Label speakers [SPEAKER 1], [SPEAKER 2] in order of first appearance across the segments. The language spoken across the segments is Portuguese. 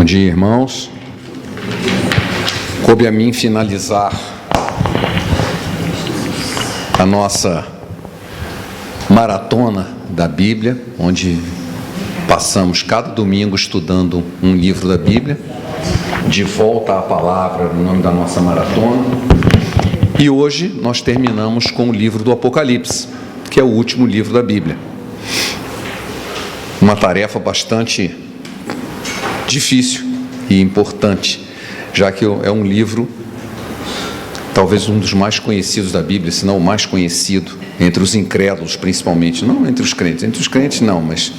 [SPEAKER 1] dia, irmãos. Coube a mim finalizar a nossa maratona da Bíblia, onde passamos cada domingo estudando um livro da Bíblia, de volta à palavra no nome da nossa maratona. E hoje nós terminamos com o livro do Apocalipse, que é o último livro da Bíblia. Uma tarefa bastante difícil e importante, já que é um livro, talvez um dos mais conhecidos da Bíblia, se não o mais conhecido, entre os incrédulos principalmente, não entre os crentes não, mas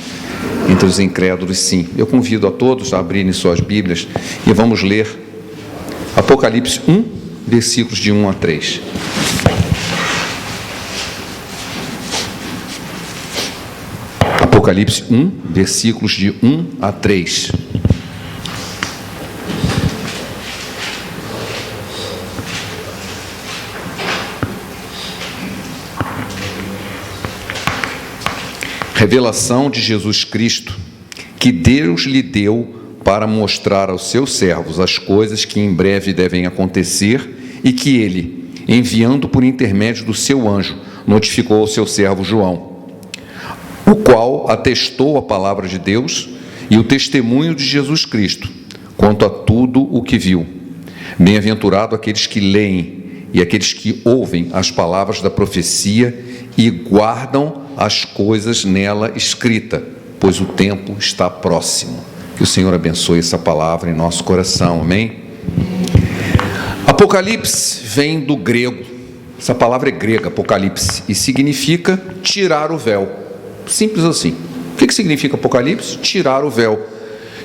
[SPEAKER 1] entre os incrédulos sim. Eu convido a todos a abrirem suas Bíblias e vamos ler Apocalipse 1, versículos de 1 a 3. Apocalipse 1, versículos de 1 a 3. Revelação de Jesus Cristo, que Deus lhe deu para mostrar aos seus servos as coisas que em breve devem acontecer e que ele, enviando por intermédio do seu anjo, notificou ao seu servo João, o qual atestou a palavra de Deus e o testemunho de Jesus Cristo, quanto a tudo o que viu. Bem-aventurado aqueles que leem e aqueles que ouvem as palavras da profecia e guardam as coisas nela escrita, pois o tempo está próximo. Que o Senhor abençoe essa palavra em nosso coração, amém? Apocalipse vem do grego, essa palavra é grega, Apocalipse, e significa tirar o véu, simples assim. O que significa Apocalipse? Tirar o véu,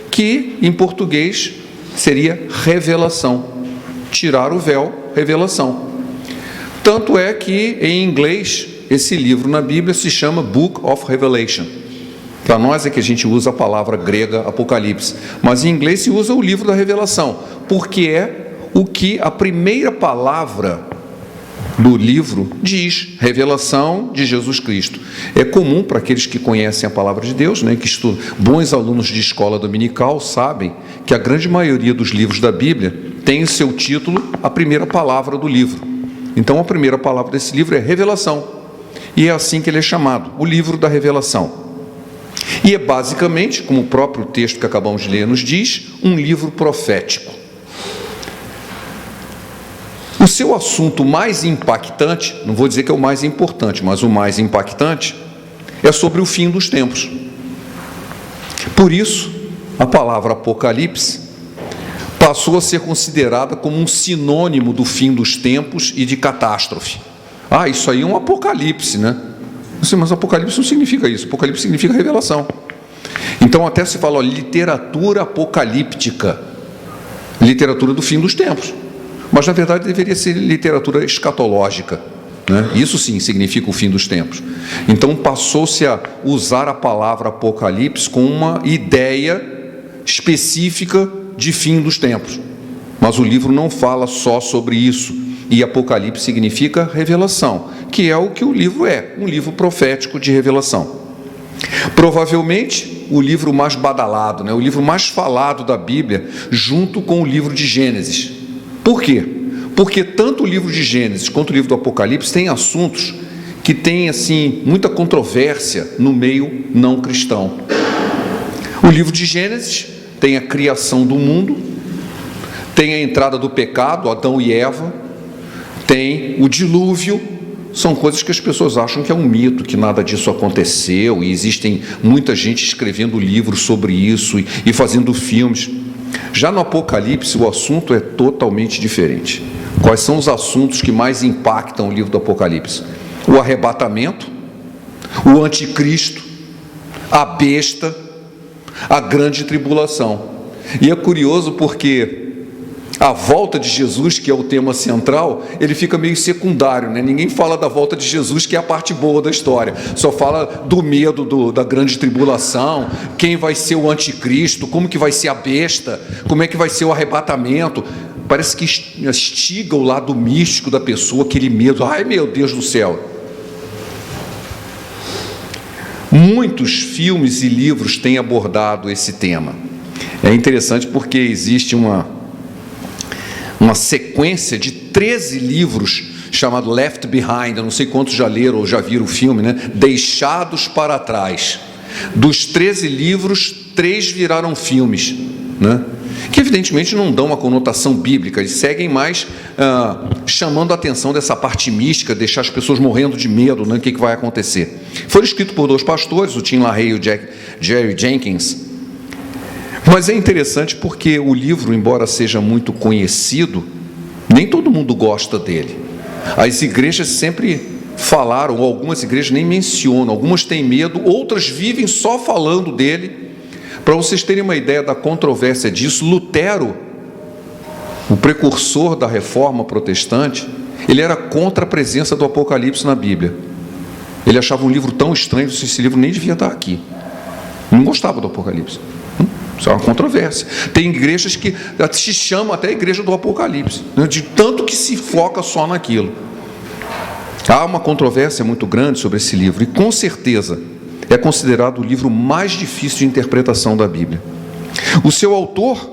[SPEAKER 1] que em português seria revelação, tirar o véu, revelação. Tanto é que em inglês, esse livro na Bíblia se chama Book of Revelation. Para nós é que a gente usa a palavra grega Apocalipse, mas em inglês se usa o livro da revelação, porque é o que a primeira palavra do livro diz, revelação de Jesus Cristo. É comum para aqueles que conhecem a palavra de Deus, que estudam, bons alunos de escola dominical sabem que a grande maioria dos livros da Bíblia tem em seu título a primeira palavra do livro. Então a primeira palavra desse livro é revelação. E é assim que ele é chamado, o livro da revelação. E é basicamente, como o próprio texto que acabamos de ler nos diz, um livro profético. O seu assunto mais impactante, não vou dizer que é o mais importante, mas o mais impactante, é sobre o fim dos tempos. Por isso, a palavra Apocalipse passou a ser considerada como um sinônimo do fim dos tempos e de catástrofe. Isso aí é um apocalipse, né? Mas apocalipse não significa isso, apocalipse significa revelação. Então até se fala, literatura apocalíptica, literatura do fim dos tempos. Mas na verdade deveria ser literatura escatológica, né? Isso sim significa o fim dos tempos. Então passou-se a usar a palavra apocalipse com uma ideia específica de fim dos tempos. Mas o livro não fala só sobre isso. E Apocalipse significa revelação, que é o que o livro é, um livro profético de revelação. Provavelmente o livro mais badalado, o livro mais falado da Bíblia, junto com o livro de Gênesis. Por quê? Porque tanto o livro de Gênesis quanto o livro do Apocalipse têm assuntos que têm muita controvérsia no meio não cristão. O livro de Gênesis tem a criação do mundo, tem a entrada do pecado, Adão e Eva, tem o dilúvio. São coisas que as pessoas acham que é um mito, que nada disso aconteceu, e existem muita gente escrevendo livros sobre isso e fazendo filmes. Já no Apocalipse o assunto é totalmente diferente. Quais são os assuntos que mais impactam o livro do Apocalipse? O arrebatamento, o anticristo, a besta, a grande tribulação. E é curioso porque a volta de Jesus, que é o tema central, ele fica meio secundário, Ninguém fala da volta de Jesus, que é a parte boa da história. Só fala do medo da grande tribulação, quem vai ser o anticristo, como que vai ser a besta, como é que vai ser o arrebatamento. Parece que instiga o lado místico da pessoa, aquele medo. Ai, meu Deus do céu! Muitos filmes e livros têm abordado esse tema. É interessante porque existe uma sequência de 13 livros chamado Left Behind. Eu não sei quantos já leram ou já viram o filme, né? Deixados para Trás. Dos 13 livros, 3 viraram filmes, né? Que evidentemente não dão uma conotação bíblica, eles seguem mais chamando a atenção dessa parte mística, deixar as pessoas morrendo de medo, né? O que vai acontecer. Foram escritos por 2 pastores, o Tim LaHaye e o Jerry Jenkins. Mas é interessante porque o livro, embora seja muito conhecido, nem todo mundo gosta dele. As igrejas sempre falaram, ou algumas igrejas nem mencionam, algumas têm medo, outras vivem só falando dele. Para vocês terem uma ideia da controvérsia disso, Lutero, o precursor da reforma protestante, ele era contra a presença do Apocalipse na Bíblia. Ele achava um livro tão estranho que esse livro nem devia estar aqui. Não gostava do Apocalipse. Isso é uma controvérsia. Tem igrejas que se chamam até a igreja do Apocalipse, né? De tanto que se foca só naquilo. Há uma controvérsia muito grande sobre esse livro, e com certeza é considerado o livro mais difícil de interpretação da Bíblia. O seu autor,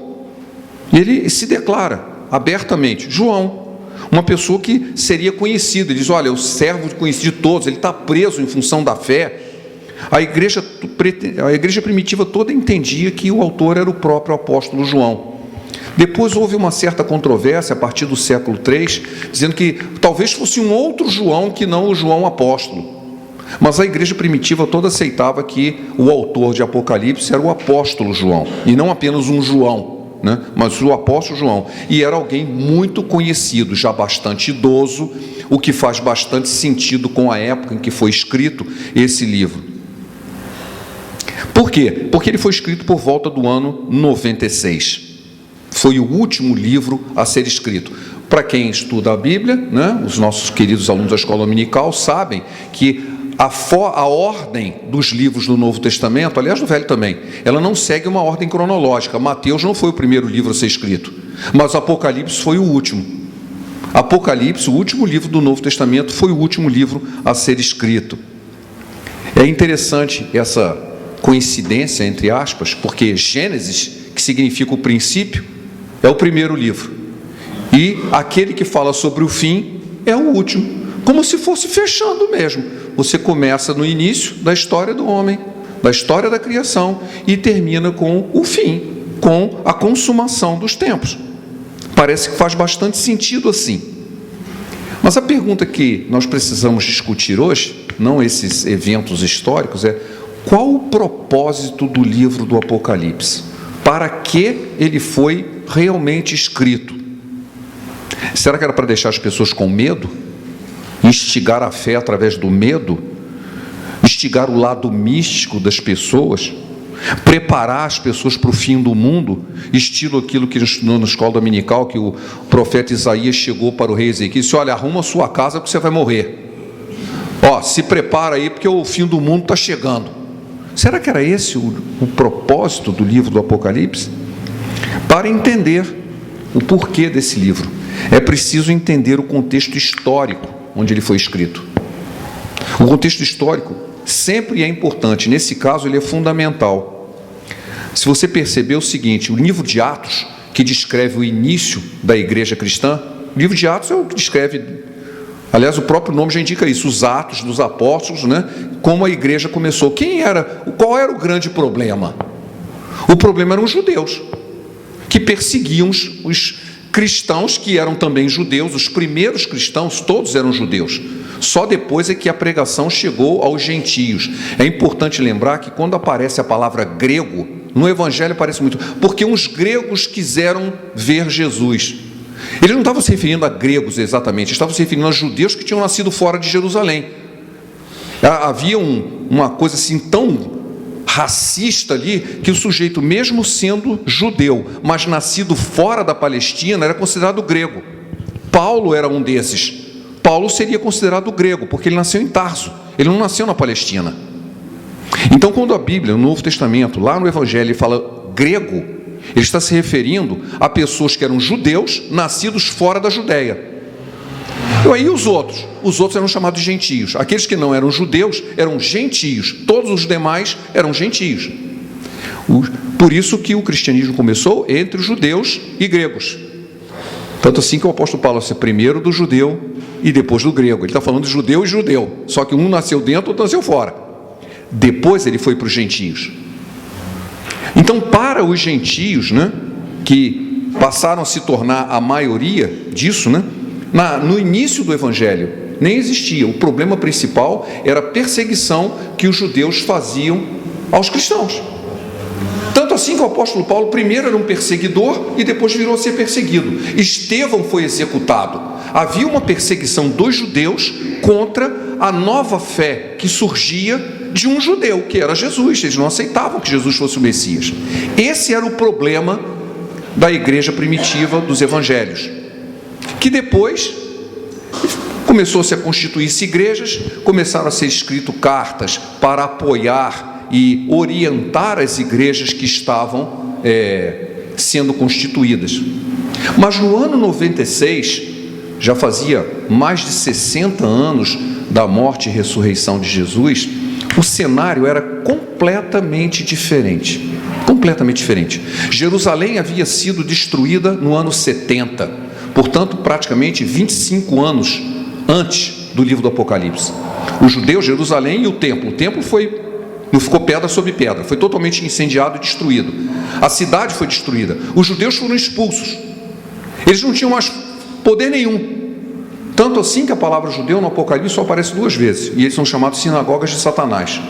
[SPEAKER 1] ele se declara abertamente, João, uma pessoa que seria conhecida. Ele diz, olha, o servo conhecido de todos, ele está preso em função da fé. A igreja primitiva toda entendia que o autor era o próprio apóstolo João. Depois houve uma certa controvérsia a partir do século III, dizendo que talvez fosse um outro João que não o João apóstolo. Mas a igreja primitiva toda aceitava que o autor de Apocalipse era o apóstolo João, e não apenas um João, né? Mas o apóstolo João. E era alguém muito conhecido, já bastante idoso, o que faz bastante sentido com a época em que foi escrito esse livro. Por quê? Porque ele foi escrito por volta do ano 96. Foi o último livro a ser escrito. Para quem estuda a Bíblia, né, os nossos queridos alunos da escola dominical sabem que a ordem dos livros do Novo Testamento, aliás do Velho também, ela não segue uma ordem cronológica. Mateus não foi o primeiro livro a ser escrito, mas Apocalipse foi o último. Apocalipse, o último livro do Novo Testamento, foi o último livro a ser escrito. É interessante essa coincidência, entre aspas, porque Gênesis, que significa o princípio, é o primeiro livro, e aquele que fala sobre o fim é o último, como se fosse fechando mesmo. Você começa no início da história do homem, da história da criação, e termina com o fim, com a consumação dos tempos. Parece que faz bastante sentido assim. Mas a pergunta que nós precisamos discutir hoje, não esses eventos históricos, é: qual o propósito do livro do Apocalipse? Para que ele foi realmente escrito? Será que era para deixar as pessoas com medo? Instigar a fé através do medo? Instigar o lado místico das pessoas? Preparar as pessoas para o fim do mundo? Estilo aquilo que estudou na escola dominical, que o profeta Isaías chegou para o rei Ezequiel e disse: olha, arruma a sua casa porque você vai morrer. Se prepara aí porque o fim do mundo está chegando. Será que era esse o propósito do livro do Apocalipse? Para entender o porquê desse livro, é preciso entender o contexto histórico onde ele foi escrito. O contexto histórico sempre é importante, nesse caso ele é fundamental. Se você perceber o seguinte, o livro de Atos, que descreve o início da igreja cristã, o livro de Atos é o que descreve, aliás, o próprio nome já indica isso, os Atos dos Apóstolos, né? Como a igreja começou. Qual era o grande problema? O problema eram os judeus, que perseguiam os cristãos que eram também judeus. Os primeiros cristãos, todos eram judeus. Só depois é que a pregação chegou aos gentios. É importante lembrar que quando aparece a palavra grego, no Evangelho aparece muito, porque uns gregos quiseram ver Jesus. Eles não estavam se referindo a gregos exatamente, estavam se referindo a judeus que tinham nascido fora de Jerusalém. Havia uma coisa assim tão racista ali, que o sujeito, mesmo sendo judeu, mas nascido fora da Palestina, era considerado grego. Paulo era um desses. Paulo seria considerado grego, porque ele nasceu em Tarso, ele não nasceu na Palestina. Então, quando a Bíblia, no Novo Testamento, lá no Evangelho, ele fala grego, ele está se referindo a pessoas que eram judeus, nascidos fora da Judéia. E aí os outros eram chamados de gentios. Aqueles que não eram judeus eram gentios, todos os demais eram gentios. Por isso que o cristianismo começou entre os judeus e gregos. Tanto assim que o apóstolo Paulo é primeiro do judeu e depois do grego. Ele está falando de judeu e judeu, só que um nasceu dentro, outro nasceu fora. Depois ele foi para os gentios. Então, para os gentios, né, que passaram a se tornar a maioria disso, né, no início do evangelho, nem existia. O problema principal era a perseguição que os judeus faziam aos cristãos. Tanto assim que o apóstolo Paulo primeiro era um perseguidor e depois virou a ser perseguido. Estevão foi executado. Havia uma perseguição dos judeus contra a nova fé que surgia de um judeu, que era Jesus. Eles não aceitavam que Jesus fosse o Messias. Esse era o problema da igreja primitiva dos evangelhos, que depois começou-se a constituir-se igrejas, começaram a ser escritas cartas para apoiar e orientar as igrejas que estavam sendo constituídas. Mas no ano 96, já fazia mais de 60 anos da morte e ressurreição de Jesus, o cenário era completamente diferente. Completamente diferente. Jerusalém havia sido destruída no ano 70, portanto, praticamente 25 anos antes do livro do Apocalipse. Os judeus, Jerusalém e o templo não ficou pedra sobre pedra, foi totalmente incendiado e destruído. A cidade foi destruída, os judeus foram expulsos, eles não tinham mais poder nenhum. Tanto assim que a palavra judeu no Apocalipse só aparece 2 vezes, e eles são chamados sinagogas de Satanás.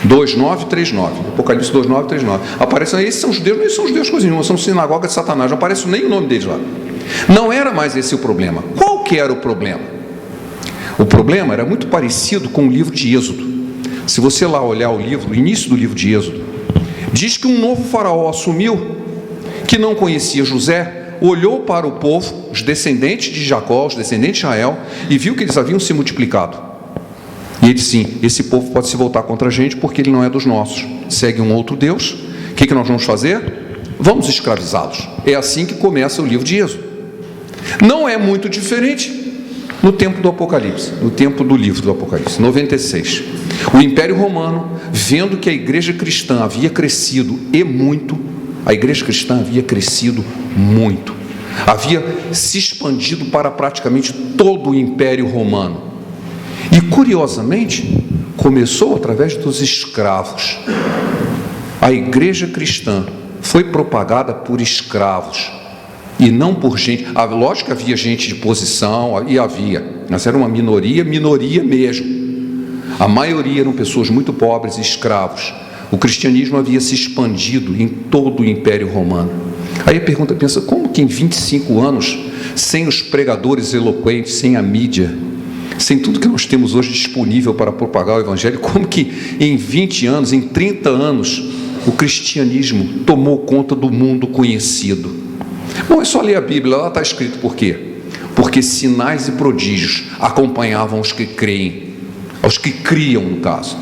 [SPEAKER 1] 2:9 e 3:9, Apocalipse 2:9 e 3:9. Aparecem, esses são judeus, não são judeus coisa nenhuma, são sinagogas de Satanás, não aparece nem o nome deles lá. Não era mais esse o problema. Qual que era o problema? O problema era muito parecido com o livro de Êxodo. Se você lá olhar o início do livro de Êxodo, diz que um novo faraó assumiu, que não conhecia José, olhou para o povo, os descendentes de Jacó, os descendentes de Israel, e viu que eles haviam se multiplicado. E ele disse: sim, esse povo pode se voltar contra a gente porque ele não é dos nossos, segue um outro Deus. O que nós vamos fazer? Vamos escravizá-los. É assim que começa o livro de Êxodo. Não é muito diferente no tempo do Apocalipse, no tempo do livro do Apocalipse, 96. O Império Romano, vendo que a igreja cristã havia crescido e muito, a igreja cristã havia crescido muito, havia se expandido para praticamente todo o Império Romano. E curiosamente, começou através dos escravos. A igreja cristã foi propagada por escravos e não por gente. Lógico que havia gente de posição, e havia, mas era uma minoria mesmo. A maioria eram pessoas muito pobres e escravos. O cristianismo havia se expandido em todo o Império Romano. Aí a pergunta, pensa, como que em 25 anos, sem os pregadores eloquentes, sem a mídia, sem tudo que nós temos hoje disponível para propagar o Evangelho, como que em 20 anos, em 30 anos, o cristianismo tomou conta do mundo conhecido? Bom, é só ler a Bíblia, lá está escrito por quê? Porque sinais e prodígios acompanhavam os que creem, aos que criam, no caso.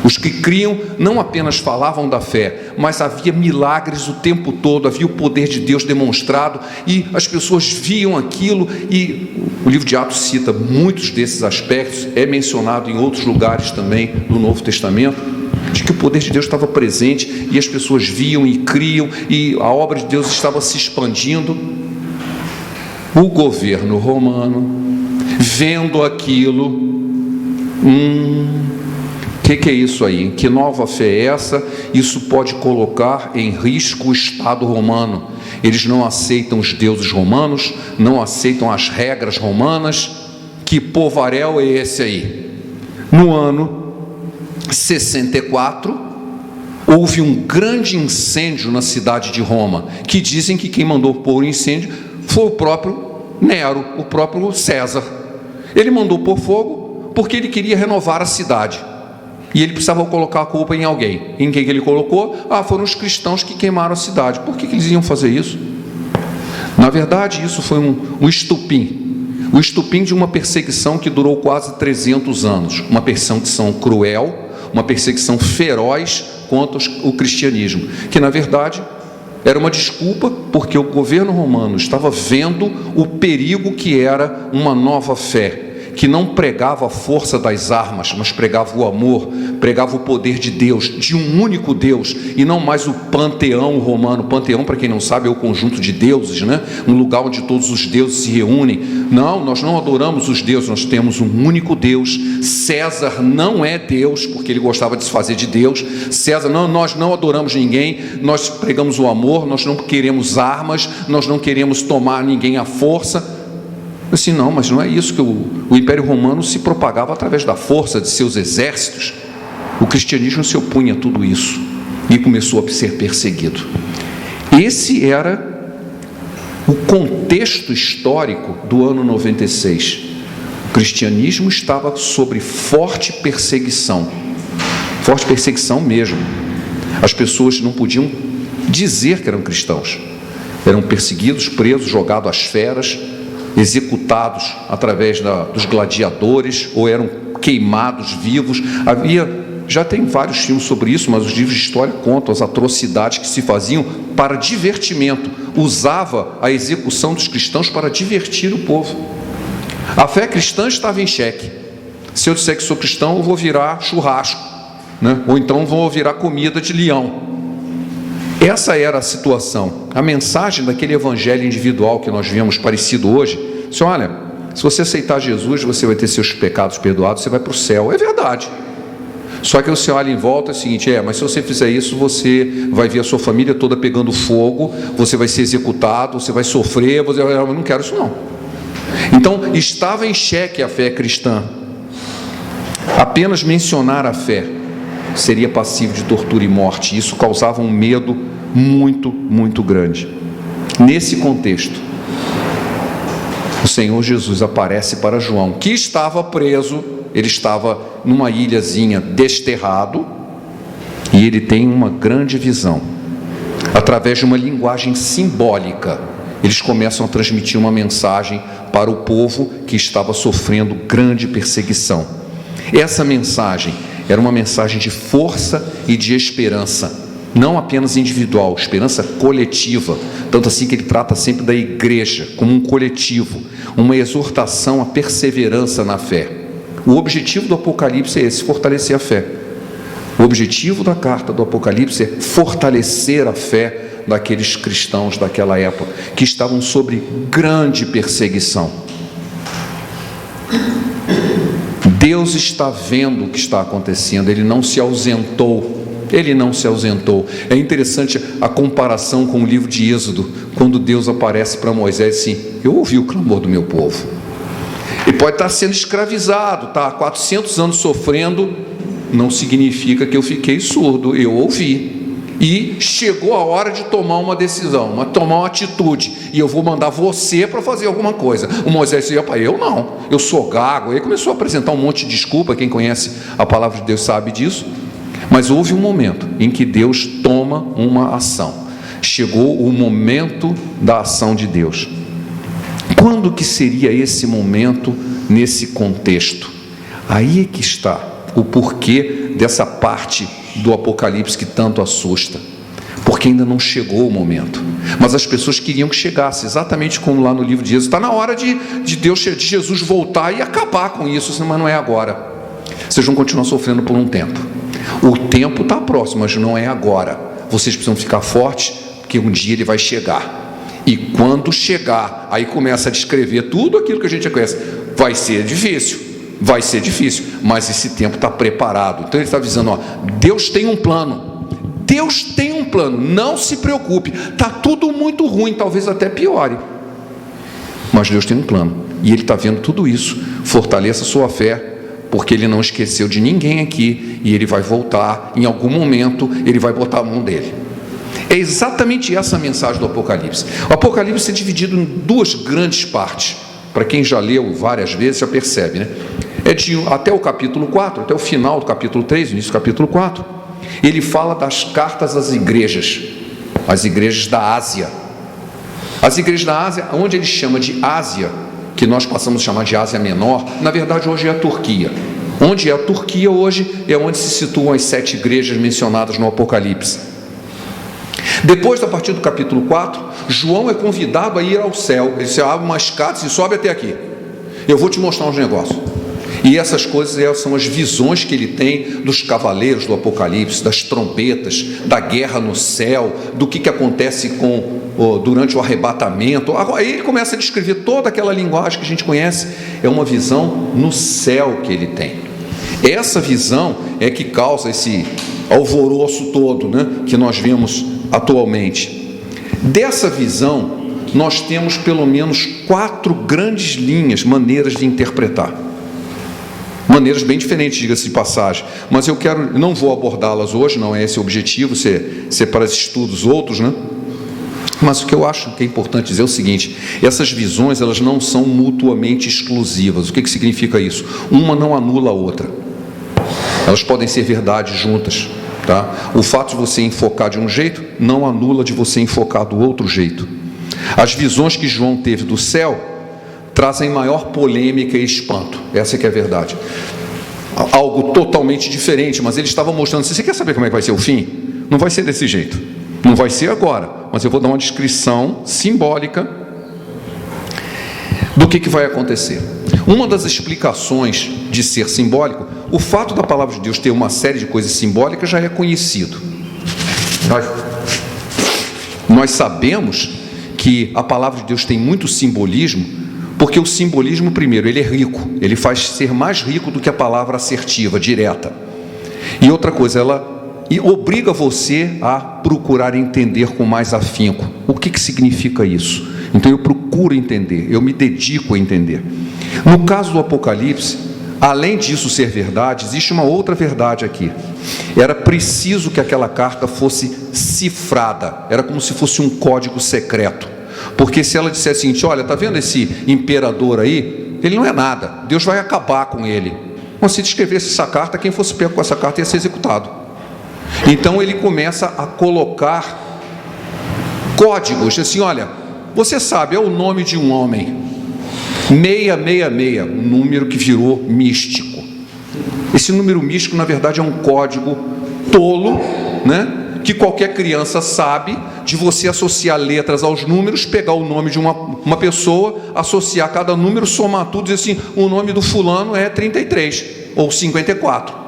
[SPEAKER 1] Os que criam não apenas falavam da fé, mas havia milagres o tempo todo, havia o poder de Deus demonstrado, e as pessoas viam aquilo, e o livro de Atos cita muitos desses aspectos, é mencionado em outros lugares também no Novo Testamento, de que o poder de Deus estava presente, e as pessoas viam e criam, e a obra de Deus estava se expandindo. O governo romano, vendo aquilo, que é isso aí? Que nova fé é essa? Isso pode colocar em risco o Estado romano. Eles não aceitam os deuses romanos, não aceitam as regras romanas. Que povaréu é esse aí? No ano 64, houve um grande incêndio na cidade de Roma, que dizem que quem mandou pôr o incêndio foi o próprio Nero, o próprio César. Ele mandou pôr fogo porque ele queria renovar a cidade. E ele precisava colocar a culpa em alguém. Em quem que ele colocou? Foram os cristãos que queimaram a cidade. Por que eles iam fazer isso? Na verdade, isso foi um estupim. O estupim de uma perseguição que durou quase 300 anos. Uma perseguição cruel, uma perseguição feroz contra o cristianismo. Que, na verdade, era uma desculpa porque o governo romano estava vendo o perigo que era uma nova fé. que não pregava a força das armas, mas pregava o amor, pregava o poder de Deus, de um único Deus, e não mais o panteão romano. O panteão, para quem não sabe, é o conjunto de deuses, né? Um lugar onde todos os deuses se reúnem. Não, nós não adoramos os deuses, nós temos um único Deus. César não é Deus, porque ele gostava de se fazer de Deus. César, não, nós não adoramos ninguém, nós pregamos o amor, nós não queremos armas, nós não queremos tomar ninguém à força. Assim, não, mas não é isso que o Império Romano se propagava através da força de seus exércitos. O cristianismo se opunha a tudo isso e começou a ser perseguido. Esse era o contexto histórico do ano 96. O cristianismo estava sob forte perseguição mesmo. As pessoas não podiam dizer que eram cristãos. Eram perseguidos, presos, jogados às feras, executados através dos gladiadores, ou eram queimados vivos. Já tem vários filmes sobre isso, mas os livros de história contam as atrocidades que se faziam para divertimento. Usava a execução dos cristãos para divertir o povo. A fé cristã estava em xeque. Se eu disser que sou cristão, eu vou virar churrasco, né? Ou então vou virar comida de leão. Essa era a situação. A mensagem daquele evangelho individual que nós vemos parecido hoje, assim, olha, se você aceitar Jesus, você vai ter seus pecados perdoados, você vai para o céu. É verdade. Só que você olha em volta, é o seguinte, mas se você fizer isso, você vai ver a sua família toda pegando fogo, você vai ser executado, você vai sofrer, eu não quero isso não. Então, estava em xeque a fé cristã. Apenas mencionar a fé seria passivo de tortura e morte. Isso causava um medo muito, muito grande. Nesse contexto, o Senhor Jesus aparece para João, que estava preso. Ele estava numa ilhazinha, desterrado, e ele tem uma grande visão. Através de uma linguagem simbólica, eles começam a transmitir uma mensagem para o povo que estava sofrendo grande perseguição. Essa mensagem era uma mensagem de força e de esperança, não apenas individual, esperança coletiva. Tanto assim que ele trata sempre da igreja como um coletivo, uma exortação à perseverança na fé. O objetivo do Apocalipse é esse, fortalecer a fé. O objetivo da carta do Apocalipse é fortalecer a fé daqueles cristãos daquela época, que estavam sob grande perseguição. Deus está vendo o que está acontecendo, Ele não se ausentou. Ele não se ausentou. É interessante a comparação com o livro de Êxodo, quando Deus aparece para Moisés assim: eu ouvi o clamor do meu povo. Ele pode estar sendo escravizado, está há 400 anos sofrendo, não significa que eu fiquei surdo, eu ouvi. E chegou a hora de tomar uma decisão, tomar uma atitude, e eu vou mandar você para fazer alguma coisa. O Moisés disse: eu não, eu sou gago. Aí começou a apresentar um monte de desculpa. Quem conhece a palavra de Deus sabe disso. Mas houve um momento em que Deus toma uma ação. Chegou o momento da ação de Deus. Quando que seria esse momento nesse contexto? Aí é que está o porquê dessa parte do Apocalipse que tanto assusta. Porque ainda não chegou o momento. Mas as pessoas queriam que chegasse, exatamente como lá no livro de Êxodo. Está na hora de Jesus voltar e acabar com isso, mas não é agora. Vocês vão continuar sofrendo por um tempo. O tempo está próximo, mas não é agora. Vocês precisam ficar fortes, porque um dia ele vai chegar. E quando chegar, aí começa a descrever tudo aquilo que a gente já conhece. Vai ser difícil, mas esse tempo está preparado. Então ele está avisando, Deus tem um plano. Deus tem um plano, não se preocupe. Está tudo muito ruim, talvez até piore. Mas Deus tem um plano. E Ele está vendo tudo isso. Fortaleça a sua fé, porque Ele não esqueceu de ninguém aqui, e Ele vai voltar, em algum momento, Ele vai botar a mão dele. É exatamente essa a mensagem do Apocalipse. O Apocalipse é dividido em duas grandes partes. Para quem já leu várias vezes, já percebe, né? Até o capítulo 4, até o final do capítulo 3, início do capítulo 4, ele fala das cartas às igrejas, as igrejas da Ásia. As igrejas da Ásia, onde ele chama de Ásia, que nós passamos a chamar de Ásia Menor, na verdade hoje é a Turquia. Onde é a Turquia hoje é onde se situam as 7 igrejas mencionadas no Apocalipse. Depois, a partir do capítulo 4, João é convidado a ir ao céu. Ele se abre uma escada e sobe até aqui. Eu vou te mostrar uns negócios. E essas coisas são as visões que ele tem dos cavaleiros do Apocalipse, das trombetas, da guerra no céu, do que acontece durante o arrebatamento. Aí ele começa a descrever toda aquela linguagem que a gente conhece. É uma visão no céu que ele tem. Essa visão é que causa esse alvoroço todo, né, que nós vemos atualmente. Dessa visão, nós temos pelo menos 4 grandes linhas, maneiras de interpretar. Maneiras bem diferentes, diga-se de passagem, mas não vou abordá-las hoje, não é esse o objetivo, ser para estudos outros, né? Mas o que eu acho que é importante dizer é o seguinte: essas visões, elas não são mutuamente exclusivas. O que significa isso? Uma não anula a outra. Elas podem ser verdades juntas, tá? O fato de você enfocar de um jeito não anula de você enfocar do outro jeito. As visões que João teve do céu trazem maior polêmica e espanto. Essa que é a verdade. Algo totalmente diferente, mas ele estava mostrando. Você quer saber como é que vai ser o fim? Não vai ser desse jeito. Não vai ser agora, mas eu vou dar uma descrição simbólica do que vai acontecer. Uma das explicações de ser simbólico, o fato da palavra de Deus ter uma série de coisas simbólicas já é conhecido. Nós sabemos que a palavra de Deus tem muito simbolismo, porque o simbolismo, primeiro, ele é rico, ele faz ser mais rico do que a palavra assertiva, direta. E outra coisa, ela obriga você a procurar entender com mais afinco. O que significa isso? Então eu procuro entender, eu me dedico a entender. No caso do Apocalipse, além disso ser verdade, existe uma outra verdade aqui. Era preciso que aquela carta fosse cifrada, era como se fosse um código secreto. Porque se ela dissesse assim: olha, está vendo esse imperador aí? Ele não é nada, Deus vai acabar com ele. Mas se descrevesse essa carta, quem fosse pego com essa carta ia ser executado. Então ele começa a colocar códigos, assim: olha, você sabe, é o nome de um homem, 666, um número que virou místico. Esse número místico, na verdade, é um código tolo, né? Que qualquer criança sabe, de você associar letras aos números, pegar o nome de uma pessoa, associar cada número, somar tudo e dizer assim: o nome do fulano é 33 ou 54.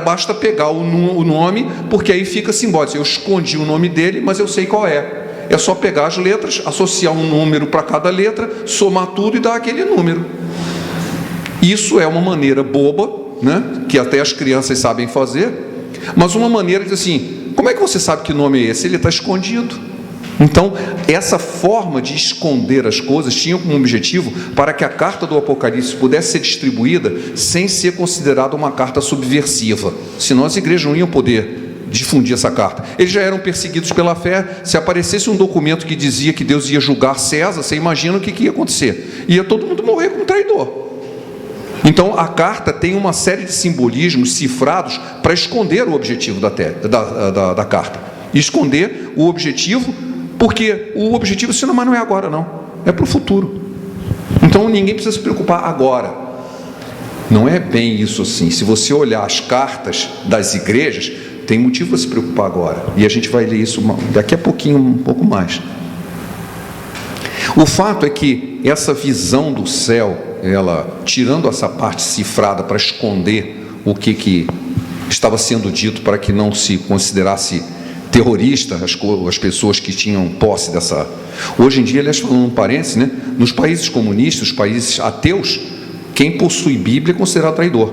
[SPEAKER 1] Basta pegar o nome, porque aí fica simbólico. Eu escondi o nome dele, mas eu sei qual é. É só pegar as letras, associar um número para cada letra, somar tudo e dar aquele número. Isso é uma maneira boba, né, que até as crianças sabem fazer, mas uma maneira de assim: como é que você sabe que nome é esse? Ele está escondido. Então, essa forma de esconder as coisas tinha como objetivo para que a carta do Apocalipse pudesse ser distribuída sem ser considerada uma carta subversiva. Senão as igrejas não iam poder difundir essa carta. Eles já eram perseguidos pela fé. Se aparecesse um documento que dizia que Deus ia julgar César, você imagina o que ia acontecer? Ia todo mundo morrer como traidor. Então a carta tem uma série de simbolismos cifrados para esconder o objetivo da carta. Esconder o objetivo, porque o objetivo, mas não é agora não, é para o futuro. Então ninguém precisa se preocupar agora. Não é bem isso assim. Se você olhar as cartas das igrejas, tem motivo para se preocupar agora. E a gente vai ler isso daqui a pouquinho, um pouco mais. O fato é que essa visão do céu, ela, tirando essa parte cifrada para esconder o que estava sendo dito, para que não se considerasse terrorista as pessoas que tinham posse dessa. Hoje em dia, aliás, falando um parênteses, né, nos países comunistas, os países ateus, quem possui Bíblia é considerado traidor,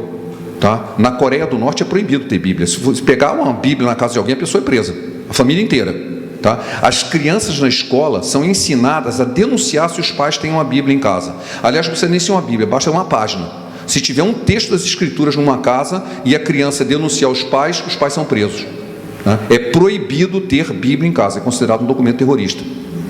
[SPEAKER 1] tá? Na Coreia do Norte é proibido ter Bíblia. Se você pegar uma Bíblia na casa de alguém, a pessoa é presa, a família inteira. Tá? As crianças na escola são ensinadas a denunciar se os pais têm uma Bíblia em casa. Aliás, não precisa nem ser uma Bíblia, basta uma página. Se tiver um texto das Escrituras numa casa e a criança denunciar os pais são presos. Tá? É proibido ter Bíblia em casa, é considerado um documento terrorista.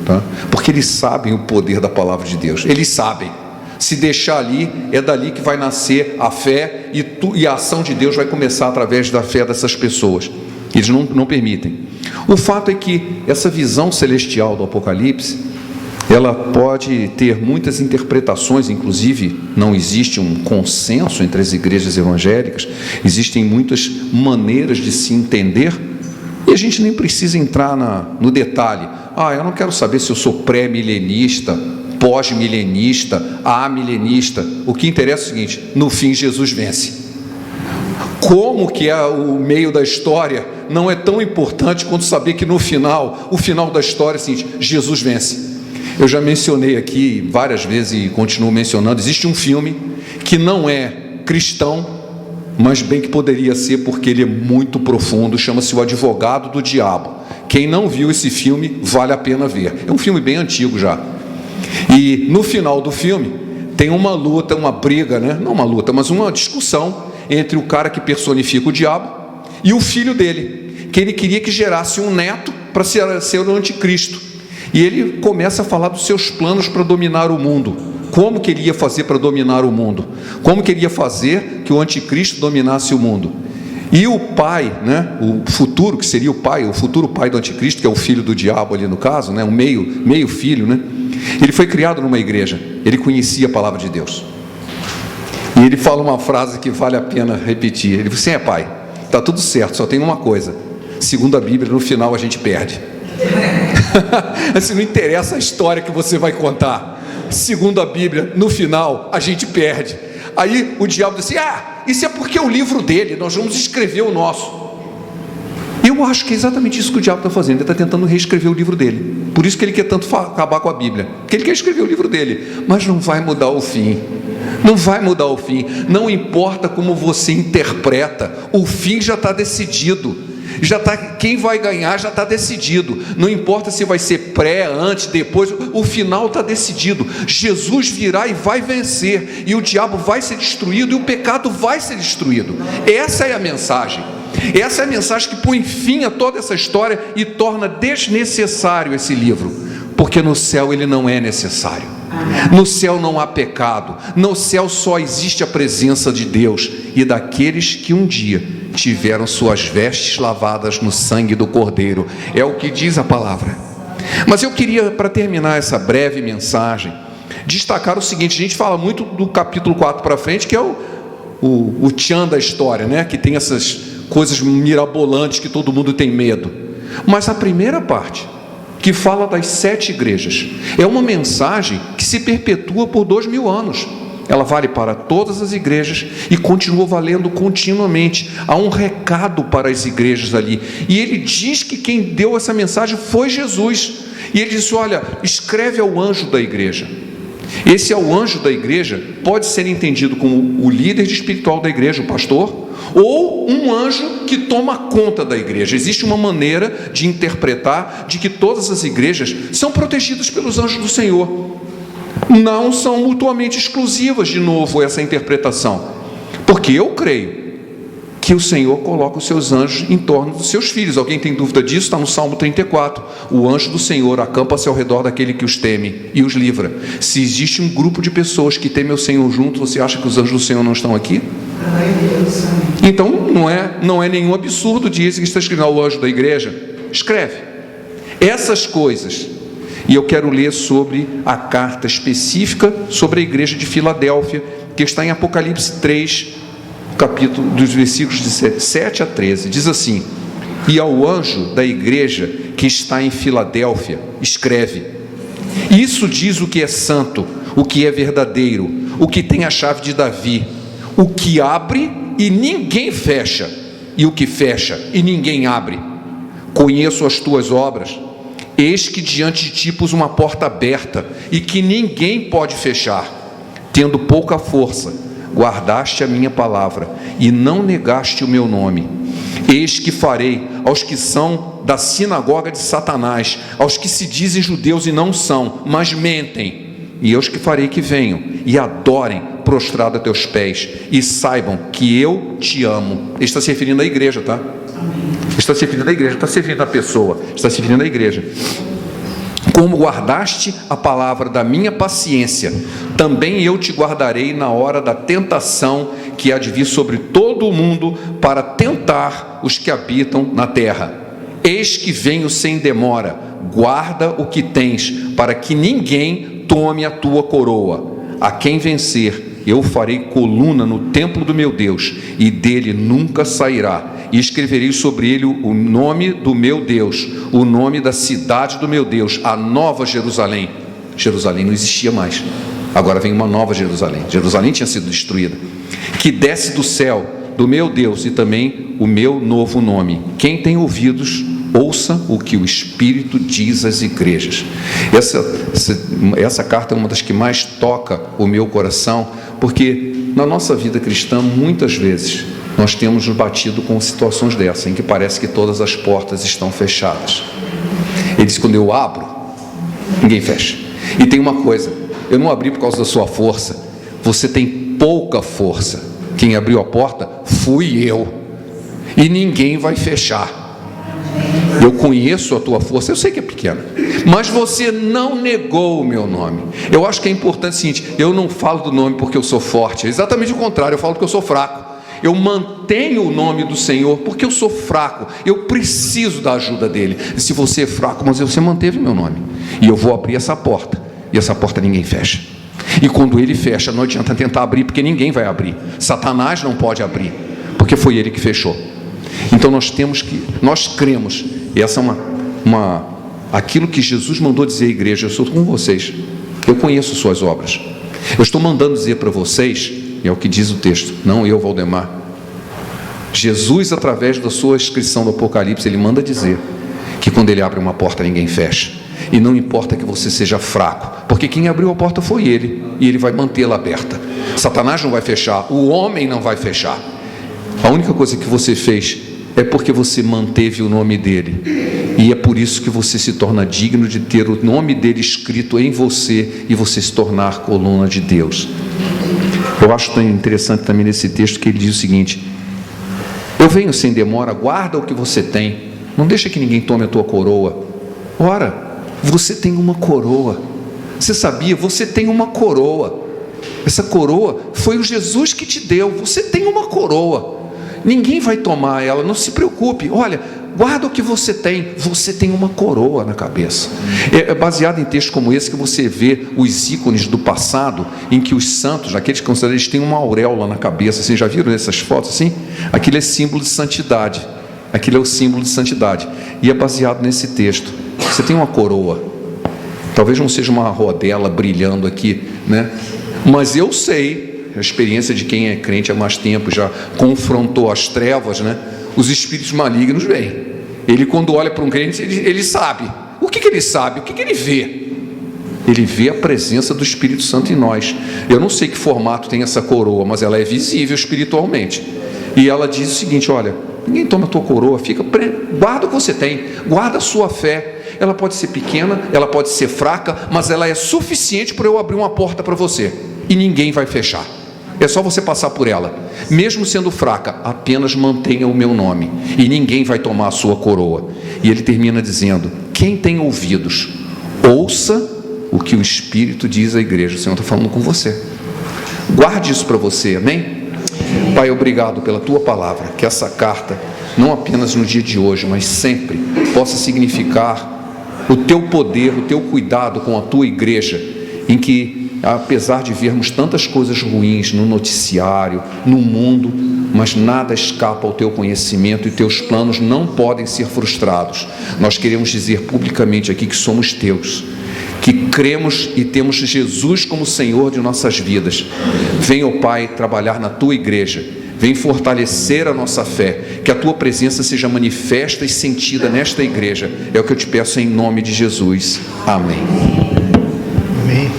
[SPEAKER 1] Tá? Porque eles sabem o poder da palavra de Deus, eles sabem. Se deixar ali, é dali que vai nascer a fé e a ação de Deus vai começar através da fé dessas pessoas. Eles não permitem. O fato é que essa visão celestial do Apocalipse, ela pode ter muitas interpretações, inclusive não existe um consenso entre as igrejas evangélicas, existem muitas maneiras de se entender, e a gente nem precisa entrar no detalhe. Eu não quero saber se eu sou pré-milenista, pós-milenista, amilenista. O que interessa é o seguinte: no fim Jesus vence. Como que é o meio da história não é tão importante quanto saber que no final, o final da história é o seguinte: Jesus vence. Eu já mencionei aqui várias vezes e continuo mencionando, existe um filme que não é cristão, mas bem que poderia ser, porque ele é muito profundo, chama-se O Advogado do Diabo. Quem não viu esse filme, vale a pena ver. É um filme bem antigo já. E no final do filme tem uma luta, uma briga, né? Não uma luta, mas uma discussão entre o cara que personifica o diabo e o filho dele, que ele queria que gerasse um neto para ser o anticristo. E ele começa a falar dos seus planos para dominar o mundo. Como que ele ia fazer para dominar o mundo? Como que ele ia fazer que o anticristo dominasse o mundo? E o pai, né, o futuro, que seria o pai, o futuro pai do anticristo, que é o filho do diabo ali no caso, né, um meio filho, né? Ele foi criado numa igreja, ele conhecia a palavra de Deus. E ele fala uma frase que vale a pena repetir. Ele diz assim: pai, está tudo certo, só tem uma coisa: segundo a Bíblia, no final a gente perde. Assim, não interessa a história que você vai contar, segundo a Bíblia, no final a gente perde. Aí o diabo diz assim: isso é porque é o livro dele, nós vamos escrever o nosso. Eu acho que é exatamente isso que o diabo está fazendo. Ele está tentando reescrever o livro dele. Por isso que ele quer tanto acabar com a Bíblia, porque ele quer escrever o livro dele, mas não vai mudar o fim. Não vai mudar o fim. Não importa como você interpreta, o fim já está decidido. Quem vai ganhar já está decidido. Não importa se vai ser pré, antes, depois, o final está decidido. Jesus virá e vai vencer, e o diabo vai ser destruído, e o pecado vai ser destruído. Essa é a mensagem. Essa é a mensagem que põe fim a toda essa história e torna desnecessário esse livro, porque no céu ele não é necessário. No céu não há pecado. No céu só existe a presença de Deus e daqueles que um dia tiveram suas vestes lavadas no sangue do Cordeiro. É o que diz a palavra. Mas eu queria, para terminar essa breve mensagem, destacar o seguinte: a gente fala muito do capítulo 4 para frente, que é o tchan da história, né? Que tem essas coisas mirabolantes que todo mundo tem medo. Mas a primeira parte, que fala das 7 igrejas, é uma mensagem que se perpetua por 2000 anos. Ela vale para todas as igrejas e continua valendo continuamente. Há um recado para as igrejas ali, e ele diz que quem deu essa mensagem foi Jesus. E ele disse: olha, escreve ao anjo da igreja. Esse é o anjo da igreja, pode ser entendido como o líder espiritual da igreja, o pastor, ou um anjo que toma conta da igreja. Existe uma maneira de interpretar de que todas as igrejas são protegidas pelos anjos do Senhor. Não são mutuamente exclusivas, de novo, essa interpretação, porque eu creio que o Senhor coloca os seus anjos em torno dos seus filhos. Alguém tem dúvida disso? Está no Salmo 34. O anjo do Senhor acampa-se ao redor daquele que os teme e os livra. Se existe um grupo de pessoas que temem o Senhor junto, você acha que os anjos do Senhor não estão aqui? Então não é nenhum absurdo dizer que está escrito o anjo da igreja. Escreve essas coisas. E eu quero ler sobre a carta específica sobre a igreja de Filadélfia, que está em Apocalipse 3, capítulo dos versículos de 7 a 13. Diz assim: e ao anjo da igreja que está em Filadélfia escreve: isso diz o que é santo, o que é verdadeiro, o que tem a chave de Davi, o que abre e ninguém fecha, e o que fecha e ninguém abre. Conheço as tuas obras. Eis que diante de ti pus uma porta aberta, e que ninguém pode fechar. Tendo pouca força, guardaste a minha palavra, e não negaste o meu nome. Eis que farei aos que são da sinagoga de Satanás, aos que se dizem judeus e não são, mas mentem, e aos que farei que venham e adorem prostrado a teus pés, e saibam que eu te amo. Ele está se referindo à igreja, tá? Está se referindo à igreja, está se referindo à pessoa, está se referindo à igreja. Como guardaste a palavra da minha paciência, também eu te guardarei na hora da tentação que há de vir sobre todo o mundo para tentar os que habitam na terra. Eis que venho sem demora, guarda o que tens, para que ninguém tome a tua coroa. A quem vencer, eu farei coluna no templo do meu Deus, e dele nunca sairá. E escreverei sobre ele o nome do meu Deus, o nome da cidade do meu Deus, a nova Jerusalém, Jerusalém não existia mais. Agora vem uma nova Jerusalém. Jerusalém tinha sido destruída. Que desce do céu, do meu Deus, e também o meu novo nome. Quem tem ouvidos, ouça o que o Espírito diz às igrejas. Essa carta é uma das que mais toca o meu coração, porque na nossa vida cristã, muitas vezes, nós temos nos batido com situações dessa, em que parece que todas as portas estão fechadas. Ele diz, quando eu abro, ninguém fecha. E tem uma coisa, eu não abri por causa da sua força, você tem pouca força. Quem abriu a porta fui eu, e ninguém vai fechar. Eu conheço a tua força, eu sei que é pequena, mas você não negou o meu nome. Eu acho que é importante o seguinte, eu não falo do nome porque eu sou forte, é exatamente o contrário, eu falo porque eu sou fraco. Eu mantenho o nome do Senhor porque eu sou fraco, eu preciso da ajuda dele. Se você é fraco, mas você manteve meu nome, e eu vou abrir essa porta, e essa porta ninguém fecha. E quando ele fecha, não adianta tentar abrir, porque ninguém vai abrir. Satanás não pode abrir, porque foi ele que fechou. Então nós cremos, e essa é aquilo que Jesus mandou dizer à igreja. Eu estou com vocês, eu conheço suas obras, eu estou mandando dizer para vocês, é o que diz o texto, não eu, Valdemar. Jesus, através da sua inscrição do Apocalipse, ele manda dizer que quando ele abre uma porta, ninguém fecha. E não importa que você seja fraco, porque quem abriu a porta foi ele, e ele vai mantê-la aberta. Satanás não vai fechar, o homem não vai fechar. A única coisa que você fez é porque você manteve o nome dele, e é por isso que você se torna digno de ter o nome dele escrito em você, e você se tornar coluna de Deus. Eu acho tão interessante também nesse texto que ele diz o seguinte: eu venho sem demora, guarda o que você tem, não deixa que ninguém tome a tua coroa. Ora, você tem uma coroa. Você sabia? Você tem uma coroa. Essa coroa foi o Jesus que te deu. Você tem uma coroa. Ninguém vai tomar ela, não se preocupe. Olha, guarda o que você tem. Você tem uma coroa na cabeça. É baseado em textos como esse que você vê os ícones do passado, em que os santos, aqueles que consideram, eles têm uma auréola na cabeça. Vocês já viram essas fotos assim? Aquilo é símbolo de santidade. Aquilo é o símbolo de santidade. E é baseado nesse texto. Você tem uma coroa. Talvez não seja uma rodela brilhando aqui, né? Mas eu sei, a experiência de quem é crente há mais tempo, já confrontou as trevas, né? Os espíritos malignos vêm. Ele, quando olha para um crente, ele sabe. O que ele sabe? O que ele vê? Ele vê a presença do Espírito Santo em nós. Eu não sei que formato tem essa coroa, mas ela é visível espiritualmente. E ela diz o seguinte: olha, ninguém toma a tua coroa, guarda o que você tem, guarda a sua fé. Ela pode ser pequena, ela pode ser fraca, mas ela é suficiente para eu abrir uma porta para você, e ninguém vai fechar. É só você passar por ela. Mesmo sendo fraca, apenas mantenha o meu nome, e ninguém vai tomar a sua coroa. E ele termina dizendo: quem tem ouvidos, ouça o que o Espírito diz à igreja. O Senhor está falando com você. Guarde isso para você, amém? Pai, obrigado pela tua palavra, que essa carta, não apenas no dia de hoje, mas sempre, possa significar o teu poder, o teu cuidado com a tua igreja, em que, apesar de vermos tantas coisas ruins no noticiário, no mundo, mas nada escapa ao teu conhecimento, e teus planos não podem ser frustrados. Nós queremos dizer publicamente aqui que somos teus, que cremos e temos Jesus como Senhor de nossas vidas. Venha, ó Pai, trabalhar na tua igreja, vem fortalecer a nossa fé, que a tua presença seja manifesta e sentida nesta igreja. É o que eu te peço em nome de Jesus. Amém.
[SPEAKER 2] Amém.